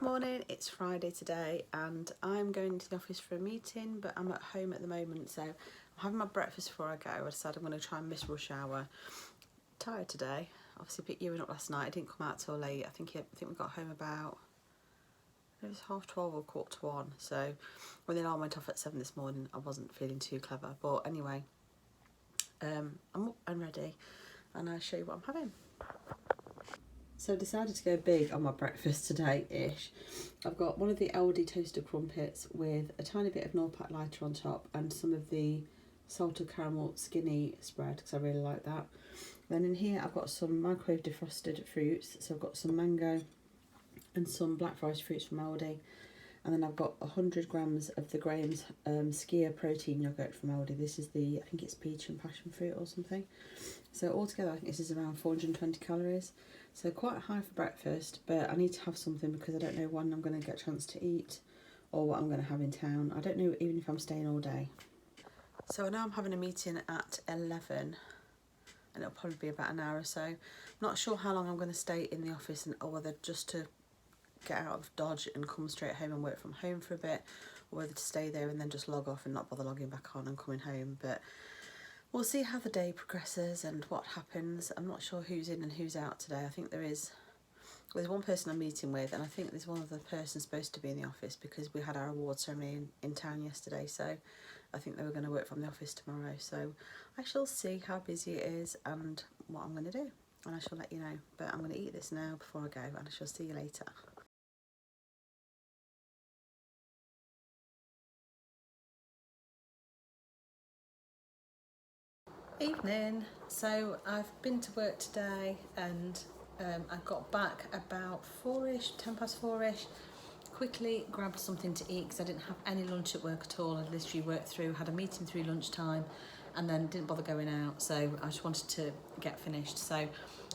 Morning, it's Friday today and I'm going to the office for a meeting, but I'm at home at the moment, so I'm having my breakfast before I go. I decided I'm going to try and miss rush hour. Tired today. Obviously picked Ewan up last night. I didn't come out till late. I think we got home about, it was 12:30 or 1:45, so when the alarm went off at 7 this morning I wasn't feeling too clever, but anyway, I'm up and ready and I'll show you what I'm having. So I decided to go big on my breakfast today-ish. I've got one of the Aldi toaster crumpets with a tiny bit of Nottm lighter on top and some of the salted caramel skinny spread because I really like that. Then in here I've got some microwave defrosted fruits. So I've got some mango and some black forest fruits from Aldi. And then I've got 100 grams of the Graham's Skyr protein yogurt from Aldi. This is the, I think it's peach and passion fruit or something. So altogether I think this is around 420 calories. So quite high for breakfast, but I need to have something because I don't know when I'm going to get a chance to eat or what I'm going to have in town. I don't know even if I'm staying all day. So I know I'm having a meeting at 11 and it'll probably be about an hour or so. I'm not sure how long I'm going to stay in the office or whether just to get out of Dodge and come straight home and work from home for a bit, or whether to stay there and then just log off and not bother logging back on and coming home. But we'll see how the day progresses and what happens. I'm not sure who's in and who's out today. I think there's one person I'm meeting with, and I think there's one other person supposed to be in the office because we had our award ceremony in town yesterday, so I think they were going to work from the office tomorrow. So I shall see how busy it is and what I'm going to do, and I shall let you know. But I'm going to eat this now before I go, and I shall see you later. Evening. So I've been to work today and I got back about 4ish, 4:10. Quickly grabbed something to eat because I didn't have any lunch at work at all. I literally worked through, had a meeting through lunchtime and then didn't bother going out, so I just wanted to get finished. So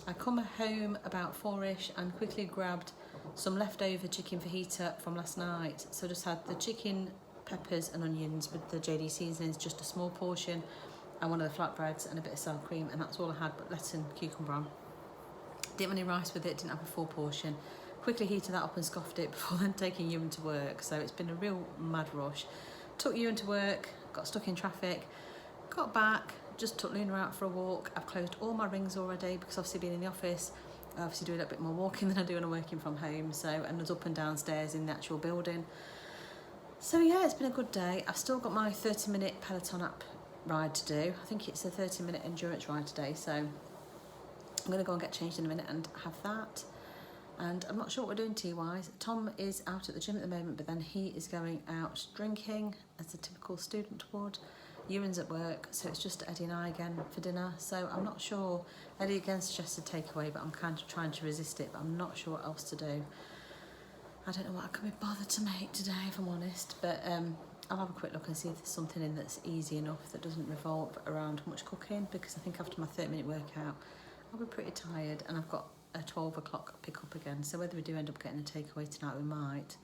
I come home about 4ish and quickly grabbed some leftover chicken fajita from last night. So I just had the chicken, peppers and onions with the JD seasonings, just a small portion, and one of the flatbreads and a bit of sour cream, and that's all I had, but lettuce and cucumber on. Didn't have any rice with it, didn't have a full portion. Quickly heated that up and scoffed it before then taking Ewan to work, so it's been a real mad rush. Took Ewan to work, got stuck in traffic, got back, just took Luna out for a walk. I've closed all my rings already because obviously being in the office, I obviously do a little bit more walking than I do when I'm working from home, so, and I was up and downstairs in the actual building. So yeah, it's been a good day. I've still got my 30-minute Peloton app ride to do. I think it's a 30-minute endurance ride today, so I'm going to go and get changed in a minute and have that. And I'm not sure what we're doing tea-wise. Tom is out at the gym at the moment, but then he is going out drinking, as a typical student would. Ewan's at work, so it's just Eddie and I again for dinner. So I'm not sure. Eddie again suggested takeaway, but I'm kind of trying to resist it, but I'm not sure what else to do. I don't know what I can be bothered to make today, if I'm honest, but I'll have a quick look and see if there's something in that's easy enough that doesn't revolve around much cooking, because I think after my 30-minute workout I'll be pretty tired and I've got a 12 o'clock pick up again, so whether we do end up getting a takeaway tonight we might.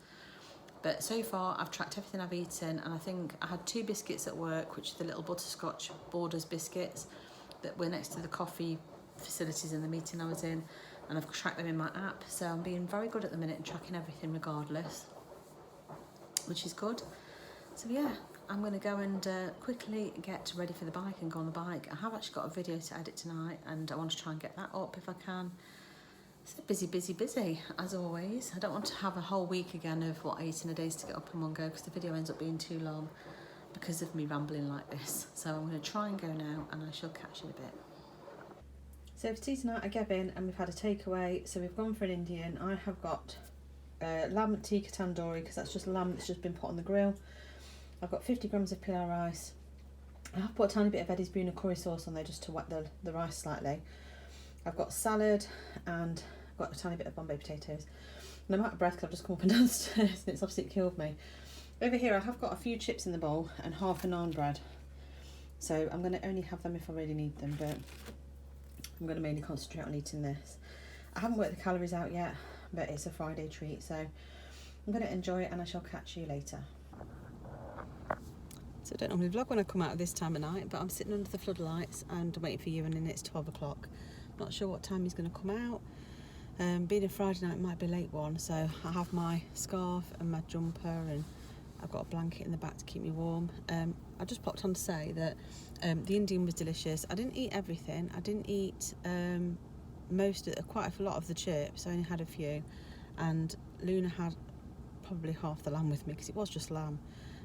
But so far I've tracked everything I've eaten, and I think I had 2 biscuits at work, which are the little butterscotch Borders biscuits that were next to the coffee facilities in the meeting I was in, and I've tracked them in my app, so I'm being very good at the minute and tracking everything regardless, which is good. So yeah, I'm going to go and quickly get ready for the bike and go on the bike. I have actually got a video to edit tonight and I want to try and get that up if I can. So busy, as always. I don't want to have a whole week again of what I eat in a day to get up in one go, because the video ends up being too long because of me rambling like this. So I'm going to try and go now and I shall catch you in a bit. So for tea tonight I get in and we've had a takeaway, so we've gone for an Indian. I have got lamb tikka tandoori because that's just lamb that's just been put on the grill. I've got 50 grams of pilau rice. I have put a tiny bit of Eddie's Buna curry sauce on there just to wet the rice slightly. I've got salad and I've got a tiny bit of Bombay potatoes. And I'm out of breath because I've just come up and downstairs and it's absolutely killed me. Over here I have got a few chips in the bowl and half a naan bread. So I'm going to only have them if I really need them, but I'm going to mainly concentrate on eating this. I haven't worked the calories out yet, but it's a Friday treat, so I'm going to enjoy it and I shall catch you later. So I don't normally vlog when I come out at this time of night, but I'm sitting under the floodlights and waiting for Ewan, and it's 12 o'clock. Not sure what time he's going to come out. Being a Friday night, it might be a late one, so I have my scarf and my jumper, and I've got a blanket in the back to keep me warm. I just popped on to say that the Indian was delicious. I didn't eat everything. I didn't eat quite a lot of the chips. I only had a few, and Luna had probably half the lamb with me because it was just lamb,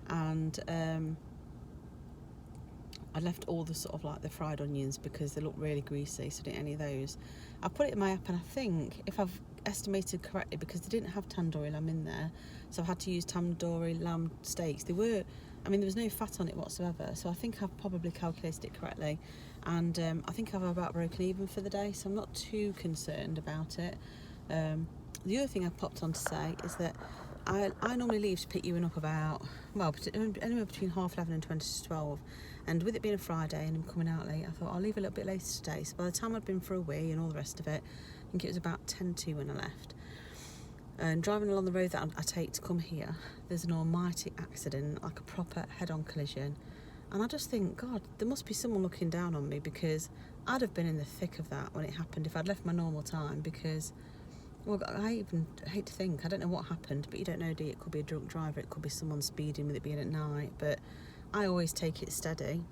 and I left all the sort of like the fried onions because they look really greasy, so I didn't eat any of those. I put it in my app, and I think, if I've estimated correctly, because they didn't have tandoori lamb in there, so I've had to use tandoori lamb steaks. There was no fat on it whatsoever, so I think I've probably calculated it correctly, and I think I've about broken even for the day, so I'm not too concerned about it. The other thing I popped on to say is that I normally leave to pick Ewan up about, anywhere between 11:30 and 12, and with it being a Friday and him coming out late, I thought I'll leave a little bit later today. So by the time I'd been for a wee and all the rest of it, I think it was about 10 to when I left. And driving along the road that I take to come here, there's an almighty accident, like a proper head-on collision. And I just think, God, there must be someone looking down on me, because I'd have been in the thick of that when it happened if I'd left my normal time, because, well, I even hate to think, I don't know what happened, but you don't know, do you? It could be a drunk driver, it could be someone speeding with it being at night, but I always take it steady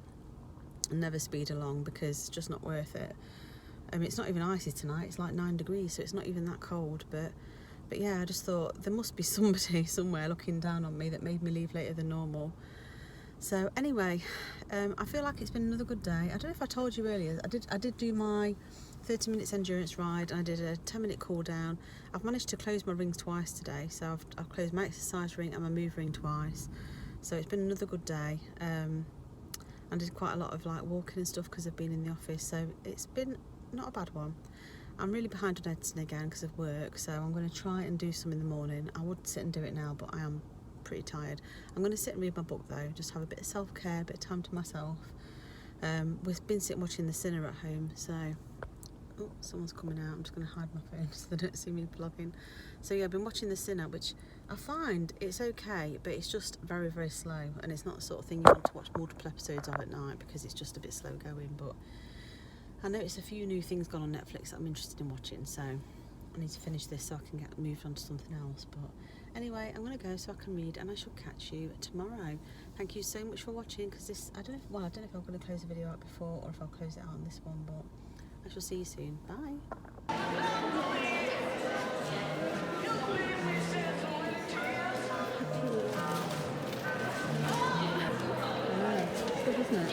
and never speed along because it's just not worth it. It's not even icy tonight, it's like 9 degrees, so it's not even that cold, but yeah, I just thought there must be somebody somewhere looking down on me that made me leave later than normal. So anyway, I feel like it's been another good day. I don't know if I told you earlier, I did do my 30 minutes endurance ride, and I did a 10-minute cool down. I've managed to close my rings twice today, so I've closed my exercise ring and my move ring twice. So it's been another good day. I did quite a lot of like walking and stuff because I've been in the office, so it's been not a bad one. I'm really behind on editing again because of work, so I'm going to try and do some in the morning. I would sit and do it now, but I am pretty tired. I'm going to sit and read my book though, just have a bit of self-care, a bit of time to myself. We've been sitting watching the cinema at home, so someone's coming out. I'm just going to hide my phone so they don't see me vlogging. So yeah, I've been watching the cinema, which I find it's okay, but it's just very, very slow, and it's not the sort of thing you want to watch multiple episodes of at night because it's just a bit slow going. But I noticed a few new things gone on Netflix that I'm interested in watching, so I need to finish this so I can get moved on to something else. But anyway, I'm going to go so I can read, and I shall catch you tomorrow. Thank you so much for watching, because I don't know if I'm going to close the video out before or if I'll close it out on this one, but I shall see you soon. Bye. Good, isn't it?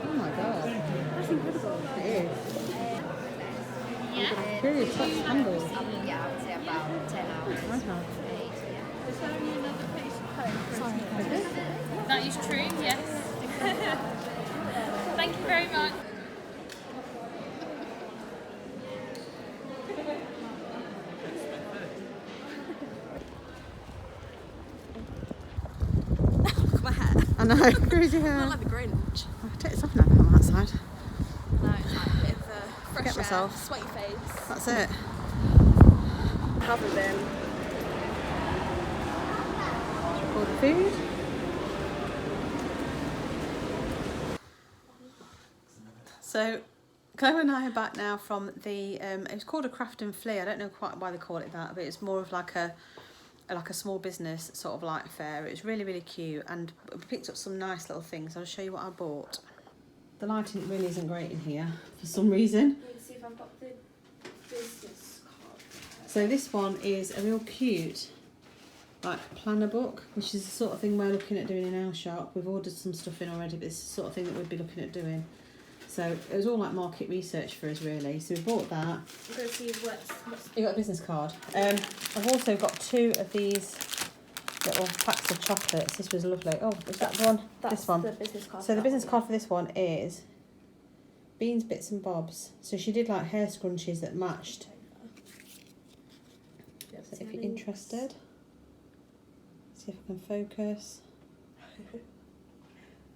Oh my god, that's incredible. It is. Yeah. Really touch handles. Yeah, I would say about 10 hours. I have. Is there only another piece of paper? Sorry. That is true, yes. Thank you very much. My hair. I know, crazy hair. I look like the Grinch. I'll take this off now on that side. No, it's like a bit of a fresh Get air, myself. sweaty face. That's it. Haven't been. All the food. So, Chloe and I are back now from the, it was called a Craft and Flea. I don't know quite why they call it that, but it's more of like a small business sort of like fair. It was really, really cute, and we picked up some nice little things. I'll show you what I bought. The lighting really isn't great in here for some reason. Let's see if I've got the business card. So this one is a real cute like planner book, which is the sort of thing we're looking at doing in our shop. We've ordered some stuff in already, but it's the sort of thing that we'd be looking at doing. So it was all like market research for us really. So we bought that. I'm going to see what's You got a business card. I've also got 2 of these little packs of chocolates. This was lovely. Oh, is that the one? that's This one. the business card. So the business card for this one is Beans, Bits and Bobs. So she did like hair scrunchies that matched. So if you're interested, see if I can focus.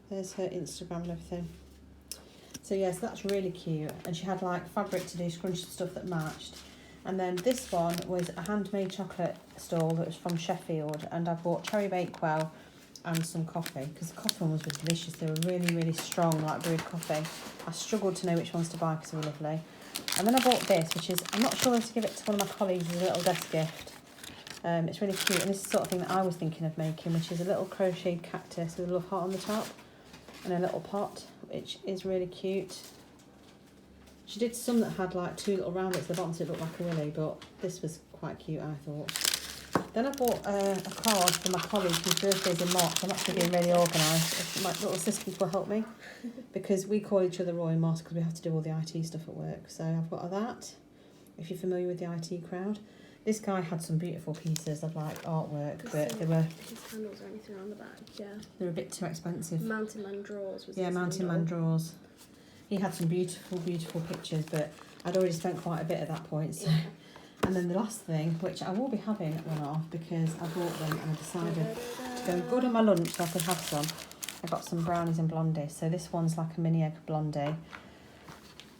There's her Instagram and everything. So yes, that's really cute. And she had like fabric to do scrunchy stuff that matched. And then this one was a handmade chocolate stall that was from Sheffield, and I bought cherry bakewell and some coffee, because the coffee ones were delicious. They were really, really strong, like brewed coffee. I struggled to know which ones to buy because they were lovely. And then I bought this, which is, I'm not sure whether to give it to one of my colleagues as a little desk gift. It's really cute, and this is the sort of thing that I was thinking of making, which is a little crocheted cactus with a love heart on the top and a little pot, which is really cute. She did some that had like 2 little roundets at the bottom so it looked like a willy, but this was quite cute, I thought. Then I bought a card for my colleague whose birthday's in March. I'm actually being really organised. My little sister will help me because we call each other Roy and Moss because we have to do all the IT stuff at work. So I've got that, if you're familiar with the IT crowd. This guy had some beautiful pieces of like artwork, but they were... His handles or anything on the back, yeah. They were a bit too expensive. Mountain Man drawers was Yeah, his Mountain handle. Man drawers. He had some beautiful, beautiful pictures, but I'd already spent quite a bit at that point. So. Yeah. And then the last thing, which I will be having one of because I bought them and I decided to go good on my lunch so I could have some. I got some brownies and blondies. So this one's like a mini egg blondie.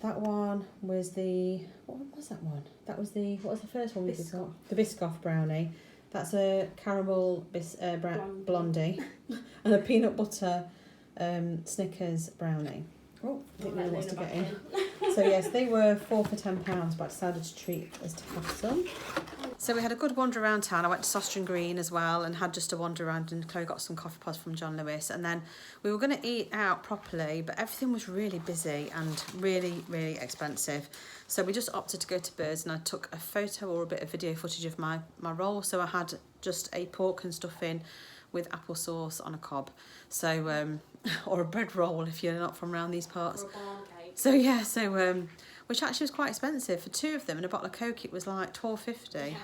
That one was the... What was that one? That was the... What was the first one we did? The Biscoff brownie. That's a caramel blondie. And a peanut butter Snickers brownie. Oh, I think Luna wants to get in. So yes, they were 4 for £10, but I decided to treat us to have some. So we had a good wander around town. I went to Sostron Green as well and had just a wander around, and Chloe got some coffee pods from John Lewis. And then we were going to eat out properly, but everything was really busy and really, really expensive. So we just opted to go to Birds, and I took a photo or a bit of video footage of my roll. So I had just a pork and stuffing with applesauce on a cob. So, or a bread roll if you're not from around these parts. Or a barn cake. So yeah, which actually was quite expensive. For 2 of them and a bottle of Coke, it was like £12.50. Yeah. And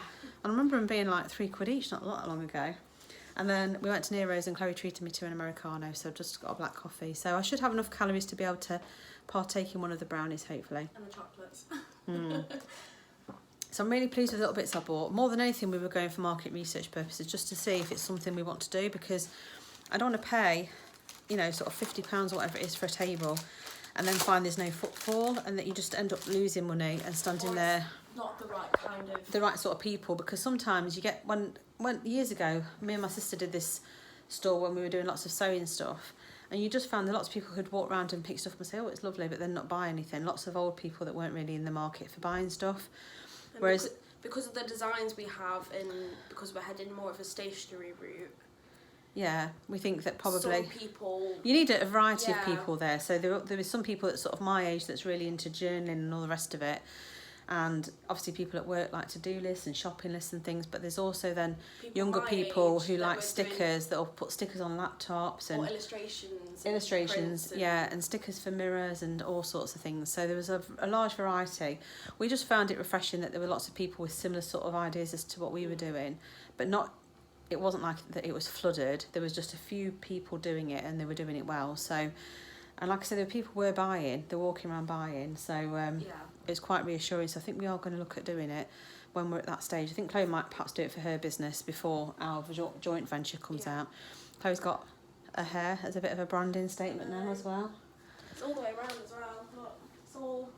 I remember them being like £3 each not that long ago. And then we went to Nero's and Chloe treated me to an Americano, so just got a black coffee. So I should have enough calories to be able to partake in one of the brownies, hopefully. And the chocolates. So I'm really pleased with the little bits I bought. More than anything, we were going for market research purposes, just to see if it's something we want to do, because I don't want to pay, you know, sort of £50 or whatever it is for a table and then find there's no footfall and that you just end up losing money and standing there. Not the right kind of... The right sort of people, because sometimes you get... When years ago, me and my sister did this store when we were doing lots of sewing stuff, and you just found that lots of people could walk around and pick stuff up and say, oh, it's lovely, but then not buy anything. Lots of old people that weren't really in the market for buying stuff. And Whereas... because of the designs we have, and because we're heading more of a stationary route, yeah, we think that probably some people... You need a variety of Yeah. people there. So there is some people that's sort of my age that's really into journaling and all the rest of it. And obviously people at work like to-do lists and shopping lists and things. But there's also then people younger my people age who that like were stickers that'll put stickers on laptops and or illustrations. and illustrations, prints and... yeah, and stickers for mirrors and all sorts of things. So there was a large variety. We just found it refreshing that there were lots of people with similar sort of ideas as to what we were doing, but not... It wasn't like that it was flooded. There was just a few people doing it and they were doing it well. So, and like I said, there were people were buying, they're walking around buying. So it was quite reassuring. So I think we are going to look at doing it when we're at that stage. I think Chloe might perhaps do it for her business before our joint venture comes out. Chloe's got her hair as a bit of a branding statement now as well. It's all the way around as well. Look, it's all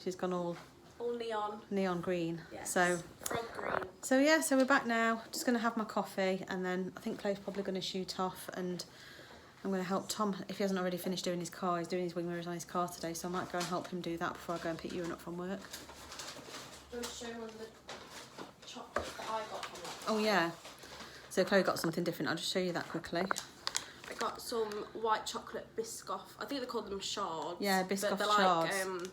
She's gone all neon green. Yes. So frog green. So yeah, so we're back now. Just going to have my coffee, and then I think Chloe's probably going to shoot off, and I'm going to help Tom if he hasn't already finished doing his car. He's doing his wing mirrors on his car today, so I might go and help him do that before I go and pick you up from work. Do you want to show one of the chocolates that I got from it? Oh yeah. So Chloe got something different. I'll just show you that quickly. I got some white chocolate Biscoff. I think they call them shards. Yeah, Biscoff they're shards. Like,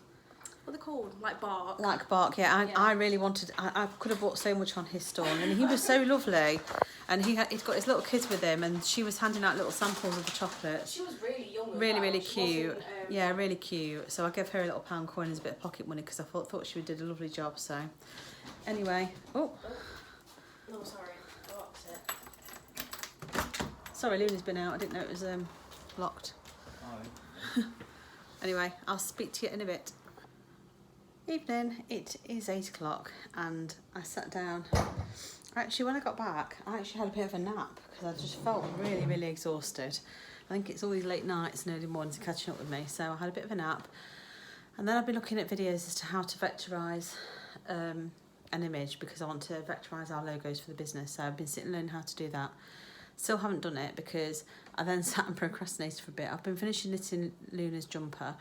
what are they called? Like bark. Like bark, yeah. Yeah. I really wanted. I could have bought so much on his stall, and he was so lovely, and he's got his little kids with him, and she was handing out little samples of the chocolates. She was really young. as Really, well. really She cute. wasn't, Yeah, really cute. So I gave her a little £1 coin as a bit of pocket money because I thought she did a lovely job. So anyway, No, sorry. I locked it. sorry, Luna's been out. I didn't know it was locked. Anyway, I'll speak to you in a bit. Evening, it is 8 o'clock and I sat down. Actually, when I got back, I actually had a bit of a nap because I just felt really, really exhausted. I think it's all these late nights and early mornings catching up with me, so I had a bit of a nap. And then I've been looking at videos as to how to vectorise an image because I want to vectorise our logos for the business. So I've been sitting learning how to do that. Still haven't done it because I then sat and procrastinated for a bit. I've been finishing knitting Luna's jumper.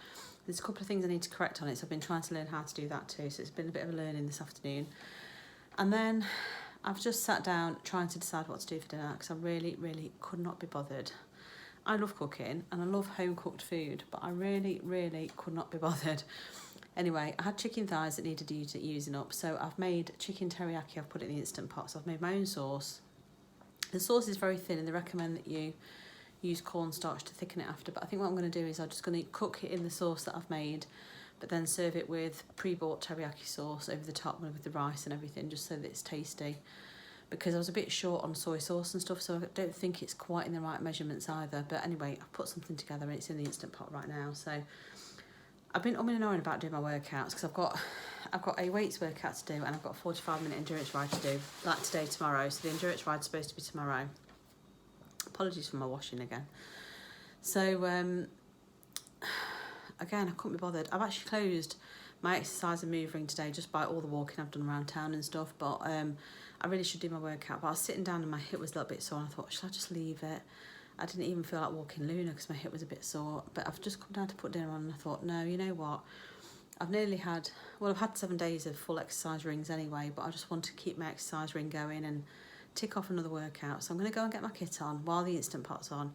There's a couple of things I need to correct on it, so I've been trying to learn how to do that too. So it's been a bit of a learning this afternoon. And then I've just sat down trying to decide what to do for dinner because I really, really could not be bothered. I love cooking and I love home cooked food, but I really, really could not be bothered. Anyway, I had chicken thighs that needed using up, so I've made chicken teriyaki. I've put it in the Instant Pot, so I've made my own sauce. The sauce is very thin and they recommend that you use cornstarch to thicken it after, but I think what I'm going to do is I'm just going to cook it in the sauce that I've made, but then serve it with pre-bought teriyaki sauce over the top with the rice and everything, just so that it's tasty. Because I was a bit short on soy sauce and stuff, so I don't think it's quite in the right measurements either. But anyway, I've put something together and it's in the Instant Pot right now. So I've been umming and ahhing about doing my workouts because I've got a weights workout to do and I've got a 45-minute endurance ride to do, like today, tomorrow. So the endurance ride's supposed to be tomorrow. Apologies for my washing again. So again, I couldn't be bothered. I've actually closed my exercise and move ring today just by all the walking I've done around town and stuff, but I really should do my workout. But I was sitting down and my hip was a little bit sore and I thought, should I just leave it? I didn't even feel like walking Luna because my hip was a bit sore, but I've just come down to put dinner on and I thought, no, you know what, I've had 7 days of full exercise rings anyway, but I just want to keep my exercise ring going and tick off another workout. So I'm going to go and get my kit on while the Instant Pot's on,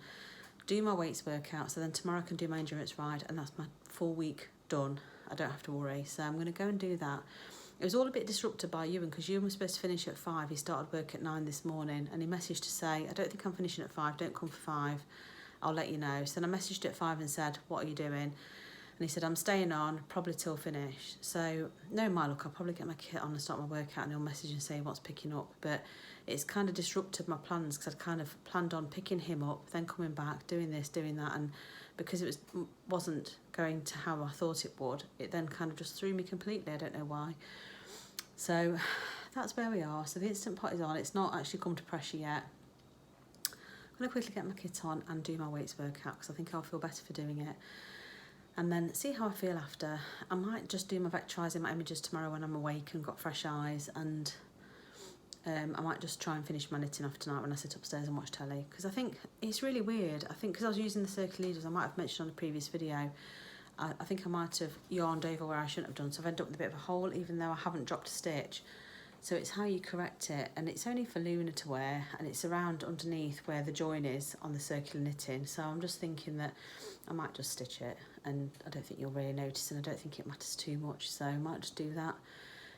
do my weights workout, so then tomorrow I can do my endurance ride and that's my full week done. I don't have to worry. So I'm going to go and do that. It was all a bit disrupted by Ewan because Ewan was supposed to finish at 5. He started work at 9 this morning and he messaged to say, I don't think I'm finishing at 5, don't come for 5. I'll let you know. So then I messaged at 5 and said, what are you doing? And he said, I'm staying on, probably till finish. So, no, my luck, I'll probably get my kit on and start my workout and he'll message and say what's picking up. But it's kind of disrupted my plans because I'd kind of planned on picking him up, then coming back, doing this, doing that. And because it wasn't going to how I thought it would, it then kind of just threw me completely. I don't know why. So that's where we are. So the Instant Pot is on. It's not actually come to pressure yet. I'm going to quickly get my kit on and do my weights workout because I think I'll feel better for doing it. And then see how I feel after. I might just do my vectorising my images tomorrow when I'm awake and got fresh eyes, and I might just try and finish my knitting off tonight when I sit upstairs and watch telly, because I think it's really weird. I think because I was using the circular needles, I might have mentioned on a previous video, I think I might have yarned over where I shouldn't have done, so I've ended up with a bit of a hole even though I haven't dropped a stitch. So it's how you correct it, and it's only for Luna to wear, and it's around underneath where the join is on the circular knitting. So I'm just thinking that I might just stitch it, and I don't think you'll really notice, and I don't think it matters too much, so I might just do that.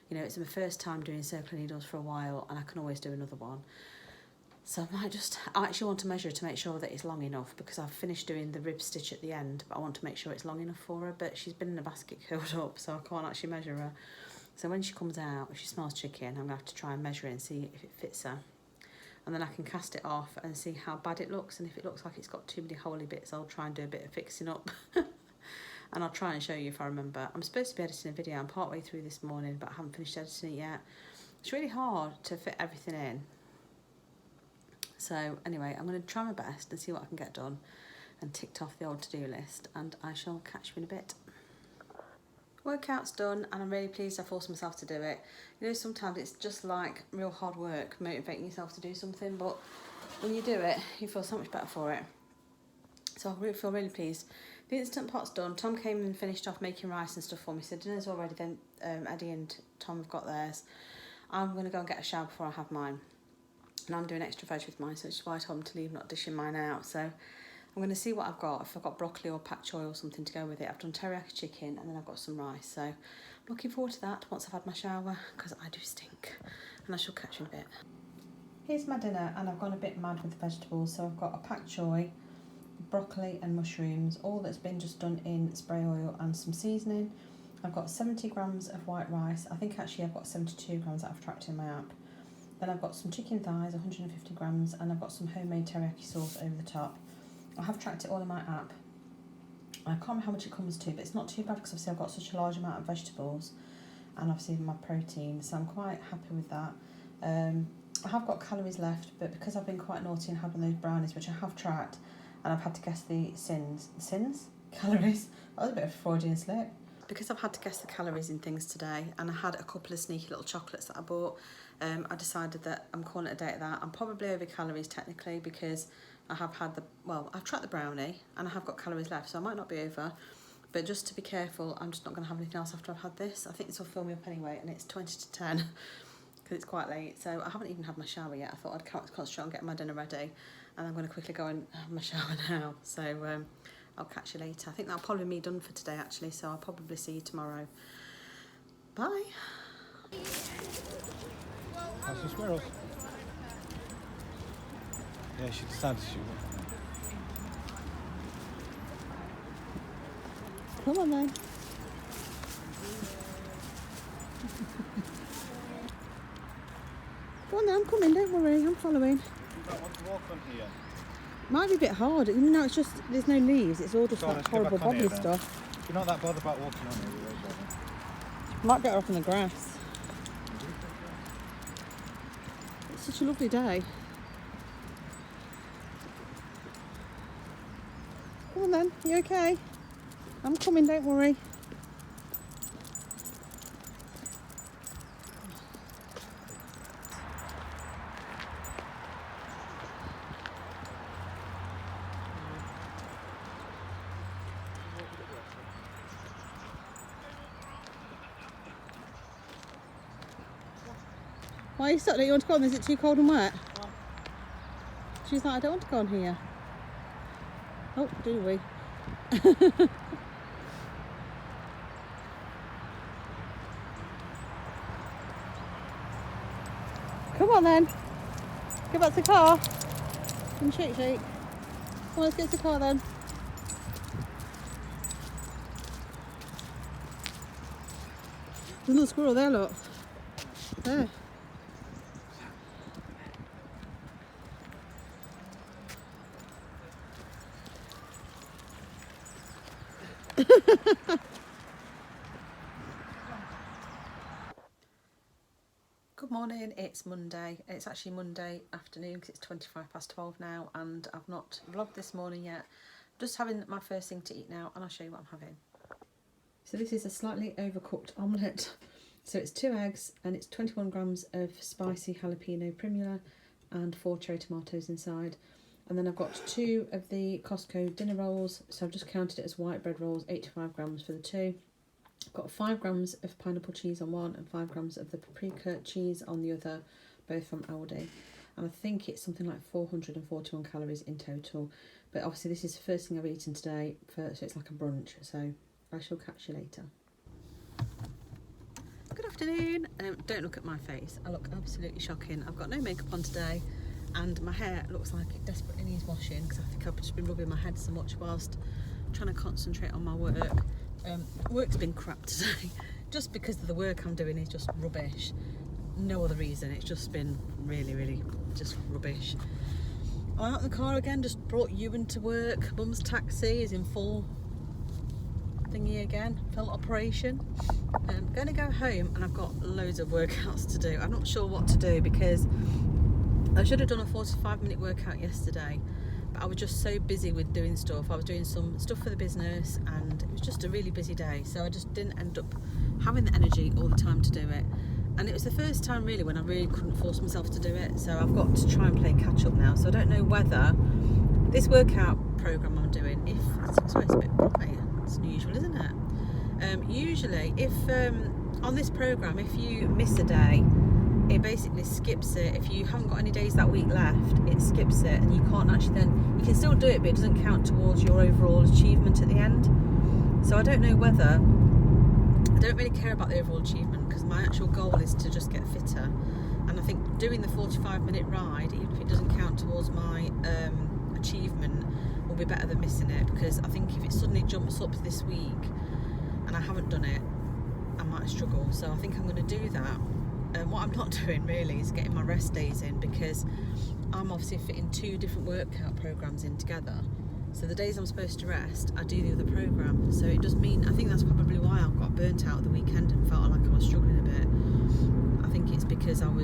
You know, it's my first time doing circular needles for a while, and I can always do another one. So I actually want to measure to make sure that it's long enough, because I've finished doing the rib stitch at the end, but I want to make sure it's long enough for her, but she's been in a basket curled up, so I can't actually measure her. So when she comes out, if she smells chicken, I'm going to have to try and measure it and see if it fits her. And then I can cast it off and see how bad it looks, and if it looks like it's got too many holy bits, I'll try and do a bit of fixing up. And I'll try and show you if I remember. I'm supposed to be editing a video. I'm partway through this morning, but I haven't finished editing it yet. It's really hard to fit everything in. So anyway, I'm going to try my best and see what I can get done and ticked off the old to-do list, and I shall catch you in a bit. Workout's done and I'm really pleased I forced myself to do it. You know, sometimes it's just like real hard work motivating yourself to do something, but when you do it, you feel so much better for it. So I feel really pleased. The Instant Pot's done. Tom came and finished off making rice and stuff for me, so dinner's already then. Eddie and Tom have got theirs. I'm going to go and get a shower before I have mine. And I'm doing extra veg with mine, so it's why I told him to leave not dishing mine out. So I'm going to see what I've got, if I've got broccoli or pak choy or something to go with it. I've done teriyaki chicken and then I've got some rice. So I'm looking forward to that once I've had my shower, because I do stink. And I shall catch you in a bit. Here's my dinner, and I've gone a bit mad with the vegetables. So I've got a pak choy, broccoli and mushrooms, all that's been just done in spray oil and some seasoning. I've got 70 grams of white rice. I think actually I've got 72 grams that I've tracked in my app. Then I've got some chicken thighs, 150 grams, and I've got some homemade teriyaki sauce over the top. I have tracked it all in my app. I can't remember how much it comes to, but it's not too bad because obviously I've got such a large amount of vegetables and obviously my protein, so I'm quite happy with that. I have got calories left, but because I've been quite naughty and having those brownies, which I have tracked, and I've had to guess the calories. That was a bit of a Freudian slip. because I've had to guess the calories in things today, and I had a couple of sneaky little chocolates that I bought, I decided that I'm calling it a day at that. I'm probably over calories technically because I have had I've tried the brownie and I have got calories left, so I might not be over. But just to be careful, I'm just not going to have anything else after I've had this. I think this will fill me up anyway, and it's 20 to 10 because it's quite late. So I haven't even had my shower yet. I thought I'd concentrate on getting my dinner ready, and I'm going to quickly go and have my shower now. So I'll catch you later. I think that'll probably be me done for today actually, so I'll probably see you tomorrow. Bye. How's the squirrels? Yeah, she decided she would. Come on then. Go on then, I'm coming, don't worry, I'm following. You don't want to walk on here? Might be a bit hard, you know, it's just, there's no leaves, it's all just Go on, like let's get horrible back on bobbly here then. stuff. You're not that bothered about walking on here, you won't bother. Might get her off in the grass. It's such a lovely day. Come on then, you okay? I'm coming, don't worry. Why are you stuck? Don't you want to go on? Is it too cold and wet? She's like, I don't want to go on here. Oh, do we? Come on then. Get back to the car. And shake. Come on, let's get to the car then. There's a little squirrel there, look. There. Good morning, it's Monday. It's actually Monday afternoon because it's 12 now, and I've not vlogged this morning yet. Just having my first thing to eat now, and I'll show you what I'm having. So this is a slightly overcooked omelette. So it's 2 eggs and it's 21 grams of spicy jalapeno primula and 4 cherry tomatoes inside. And then I've got 2 of the Costco dinner rolls, so I've just counted it as white bread rolls, 85 grams for the 2. I've got 5 grams of pineapple cheese on one and 5 grams of the paprika cheese on the other, both from Aldi. And I think it's something like 441 calories in total. But obviously this is the first thing I've eaten today, so it's like a brunch, so I shall catch you later. Good afternoon. Don't look at my face, I look absolutely shocking. I've got no makeup on today, and my hair looks like it desperately needs washing because I think I've just been rubbing my head so much whilst trying to concentrate on my work. Work's been crap today, just because of the work I'm doing is just rubbish. No other reason, it's just been really just rubbish. I'm out in the car again, just brought Ewan to work. Mum's taxi is in full thingy again, full operation. I'm going to go home and I've got loads of workouts to do. I'm not sure what to do because I should have done a 45-minute workout yesterday, but I was just so busy with doing stuff. I was doing some stuff for the business and it was just a really busy day, so I just didn't end up having the energy all the time to do it. And it was the first time really when I really couldn't force myself to do it, so I've got to try and play catch up now. So I don't know whether this workout program I'm doing, it's a bit bright, it's unusual, isn't it? Usually if on this program, if you miss a day, it basically skips it. If you haven't got any days that week left, it skips it, and you can't actually then, you can still do it, but it doesn't count towards your overall achievement at the end. So I don't know whether, I don't really care about the overall achievement because my actual goal is to just get fitter. And I think doing the 45-minute ride, even if it doesn't count towards my achievement, will be better than missing it, because I think if it suddenly jumps up this week and I haven't done it, I might struggle. So I think I'm going to do that. What I'm not doing really is getting my rest days in, because I'm obviously fitting 2 different workout programs in together. So the days I'm supposed to rest, I do the other program. So it does mean, I think that's probably why I got burnt out at the weekend and felt like I was struggling a bit. I think it's because I'm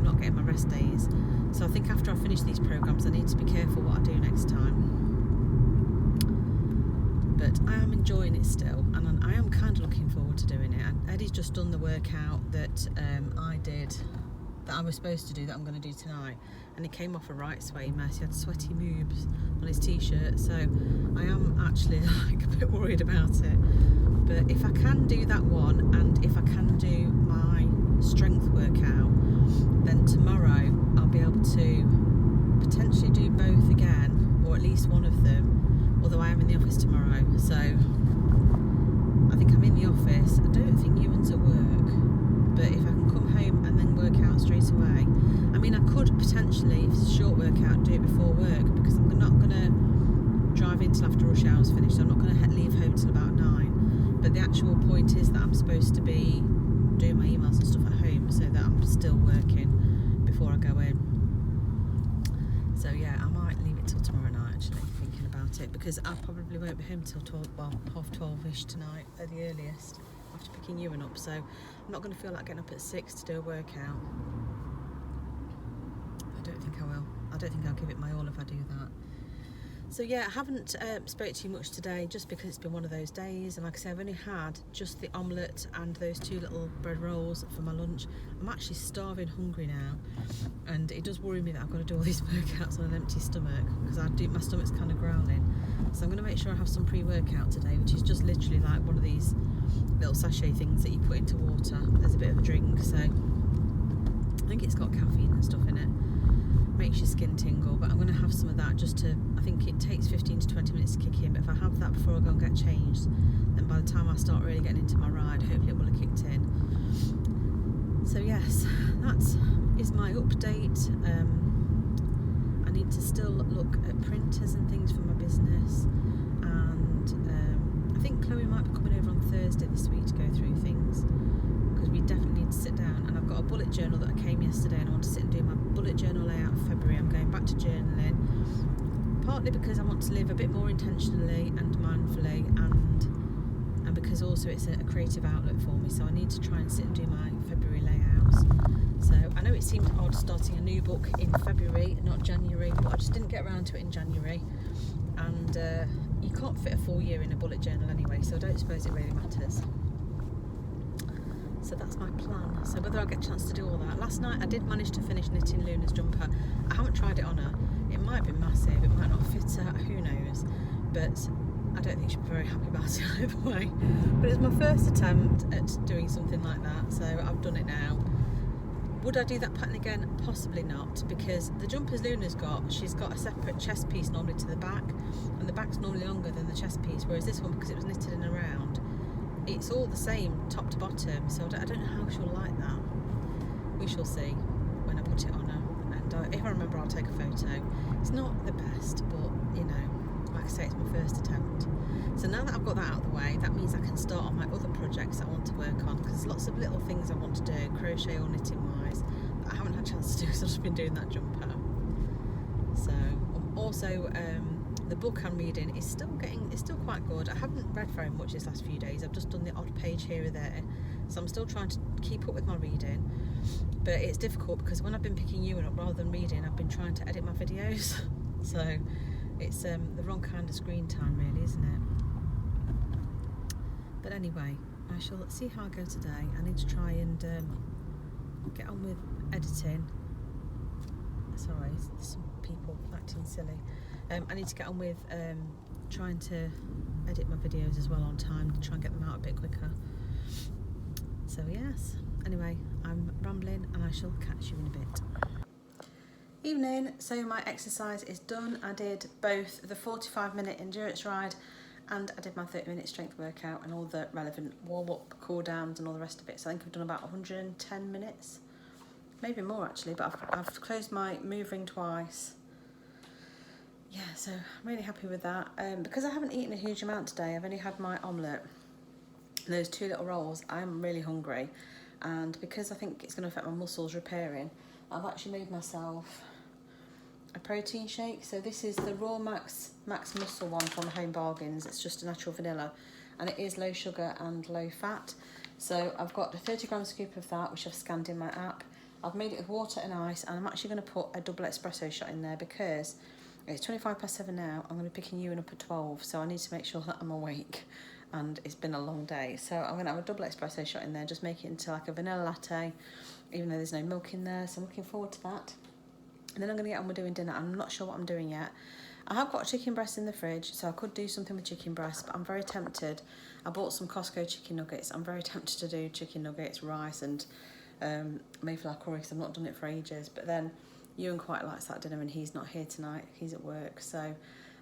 not getting my rest days. So I think after I finish these programs, I need to be careful what I do next time. But I am enjoying it still, and and I am kind of looking forward to doing it. And Eddie's just done the workout that I was supposed to do, that I'm going to do tonight, and he came off a right sway mess. He had sweaty moobs on his t-shirt, so I am actually like a bit worried about it. But if I can do that one, and if I can do my strength workout, then tomorrow I'll be able to potentially do both again, or at least one of them, although I am in the office tomorrow, so I think I'm in the office. I don't think Ewan's at work, but if I can come home and then work out straight away, I mean, I could potentially, if it's a short workout, do it before work, because I'm not going to drive in till after rush hour's finished, so I'm not going to leave home till about 9. But the actual point is that I'm supposed to be doing my emails and stuff at home, so that I'm still working before I go in. So yeah, I might leave it till tomorrow night, actually, thinking about it, because I probably won't be home till 12:30ish tonight at the earliest, after picking Ewan up, so I'm not going to feel like getting up at 6 to do a workout. I don't think I will. I don't think I'll give it my all if I do that. So yeah, I haven't spoke to you much today, just because it's been one of those days, and like I say, I've only had just the omelette and those 2 little bread rolls for my lunch. I'm actually starving hungry now, and it does worry me that I've got to do all these workouts on an empty stomach, because my stomach's kind of growling. So I'm going to make sure I have some pre-workout today, which is just literally like one of these little sachet things that you put into water. There's a bit of a drink, so I think it's got caffeine and stuff in it. Makes your skin tingle, but I'm going to have some of that just to, I think it takes 15 to 20 minutes to kick in, but if I have that before I go and get changed, then by the time I start really getting into my ride, hopefully it will have kicked in. So yes, that is my update. I need to still look at printers and things for my business, and I think Chloe might be coming over on Thursday this week to go through things, because we definitely need to sit down. And I've got a bullet journal that I came yesterday, and I want to sit and do my bullet journal layout for February. I'm going back to journaling, partly because I want to live a bit more intentionally and mindfully, and because also it's a creative outlet for me, so I need to try and sit and do my February layouts. So I know it seemed odd starting a new book in February, not January, but I just didn't get around to it in January, and you can't fit a full year in a bullet journal anyway, so I don't suppose it really matters. So that's my plan. So whether I'll get a chance to do all that. Last night I did manage to finish knitting Luna's jumper. I haven't tried it on her. It might be massive, it might not fit her, who knows. But I don't think she'll be very happy about it either way. But it's my first attempt at doing something like that, so I've done it now. Would I do that pattern again? Possibly not, because the jumpers Luna's got, she's got a separate chest piece normally to the back, and the back's normally longer than the chest piece, whereas this one, because it was knitted in a round, it's all the same top to bottom, so I don't know how she'll like that. We shall see when I put it on her, and if I remember I'll take a photo. It's not the best, but you know, like I say, it's my first attempt. So now that I've got that out of the way, that means I can start on my other projects that I want to work on, because there's lots of little things I want to do, crochet or knitting wise, that I haven't had a chance to do because I've just been doing that jumper. So also the book I'm reading is still quite good. I haven't read very much this last few days. I've just done the odd page here or there, so I'm still trying to keep up with my reading, but it's difficult because when I've been picking Ewan up rather than reading, I've been trying to edit my videos, so it's the wrong kind of screen time really, isn't it? But anyway, I shall see how I go today. I need to try and get on with editing. Sorry, there's some people acting silly. I need to get on with trying to edit my videos as well on time, to try and get them out a bit quicker. So yes, anyway, I'm rambling and I shall catch you in a bit. Evening, so my exercise is done. I did both the 45-minute endurance ride and I did my 30-minute strength workout and all the relevant warm-up, cool downs and all the rest of it. So I think I've done about 110 minutes, maybe more actually, but I've closed my move ring twice. Yeah, so I'm really happy with that. Because I haven't eaten a huge amount today, I've only had my omelette and those 2 little rolls. I'm really hungry, and because I think it's going to affect my muscles repairing, I've actually made myself a protein shake. So this is the Raw Max Muscle one from Home Bargains. It's just a natural vanilla, and it is low sugar and low fat. So I've got a 30-gram scoop of that, which I've scanned in my app. I've made it with water and ice, and I'm actually going to put a double espresso shot in there because it's 7:25 now. I'm going to be picking Ewan up at 12, so I need to make sure that I'm awake. and it's been a long day. So I'm going to have a double espresso shot in there, just make it into like a vanilla latte, even though there's no milk in there. So I'm looking forward to that. And then I'm going to get on with doing dinner. I'm not sure what I'm doing yet. I have got chicken breast in the fridge, so I could do something with chicken breast, but I'm very tempted. I bought some Costco chicken nuggets. I'm very tempted to do chicken nuggets, rice, and mayflower curry, because I've not done it for ages. But then Ewan quite likes that dinner, and he's not here tonight. He's at work. So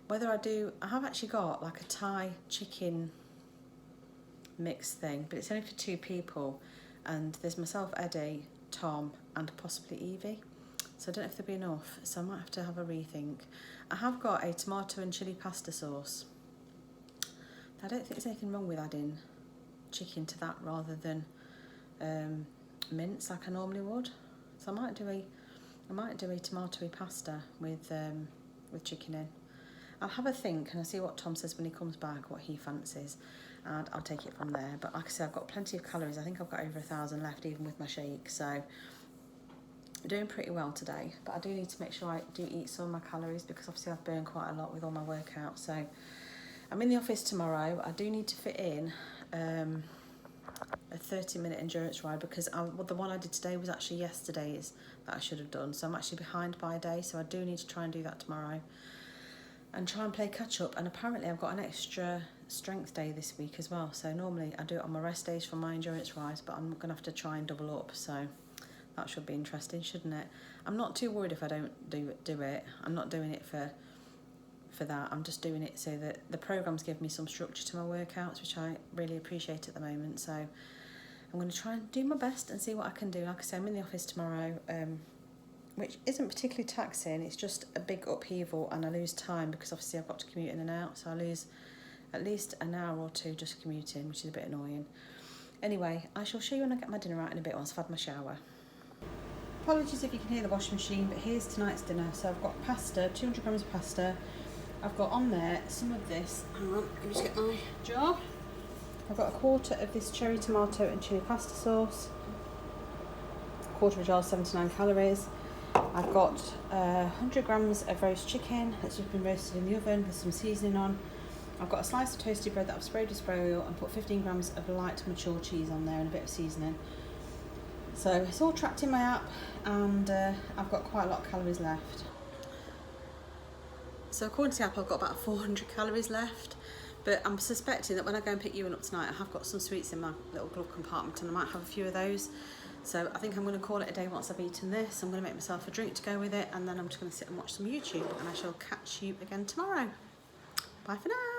whether I have actually got like a Thai chicken mix thing, but it's only for 2 people. And there's myself, Eddie, Tom, and possibly Evie. So I don't know if there'll be enough, so I might have to have a rethink. I have got a tomato and chilli pasta sauce. I don't think there's anything wrong with adding chicken to that rather than mince like I normally would. So I might do a tomatoey pasta with chicken in. I'll have a think and I'll see what Tom says when he comes back, what he fancies, and I'll take it from there. But like I said, I've got plenty of calories. I think I've got over 1,000 left even with my shake, so doing pretty well today. But I do need to make sure I do eat some of my calories, because obviously I've burned quite a lot with all my workouts. So I'm in the office tomorrow. I do need to fit in a 30-minute endurance ride, because the one I did today was actually yesterday's that I should have done. So I'm actually behind by a day, so I do need to try and do that tomorrow and try and play catch up. And apparently I've got an extra strength day this week as well. So normally I do it on my rest days from my endurance rides, but I'm going to have to try and double up. So that should be interesting, shouldn't it? I'm not too worried if I don't do it. I'm not doing it for that. I'm just doing it so that the program's give me some structure to my workouts, which I really appreciate at the moment. So I'm going to try and do my best and see what I can do. Like I say, I'm in the office tomorrow, which isn't particularly taxing. It's just a big upheaval, and I lose time because obviously I've got to commute in and out. So I lose at least an hour or 2 just commuting, which is a bit annoying. Anyway, I shall show you when I get my dinner out in a bit once I've had my shower. Apologies if you can hear the washing machine, but here's tonight's dinner. So I've got pasta, 200 grams of pasta. I've got on there some of this. Hang on, let me just get my jar. I've got a quarter of this cherry tomato and chilli pasta sauce. A quarter of a jar, 79 calories. I've got 100 grams of roast chicken that's just been roasted in the oven with some seasoning on. I've got a slice of toasted bread that I've sprayed with spray oil and put 15 grams of light mature cheese on there and a bit of seasoning. So it's all tracked in my app, and I've got quite a lot of calories left. So according to the app, I've got about 400 calories left, but I'm suspecting that when I go and pick Ewan up tonight, I have got some sweets in my little glove compartment, and I might have a few of those. So I think I'm going to call it a day once I've eaten this. I'm going to make myself a drink to go with it, and then I'm just going to sit and watch some YouTube, and I shall catch you again tomorrow. Bye for now.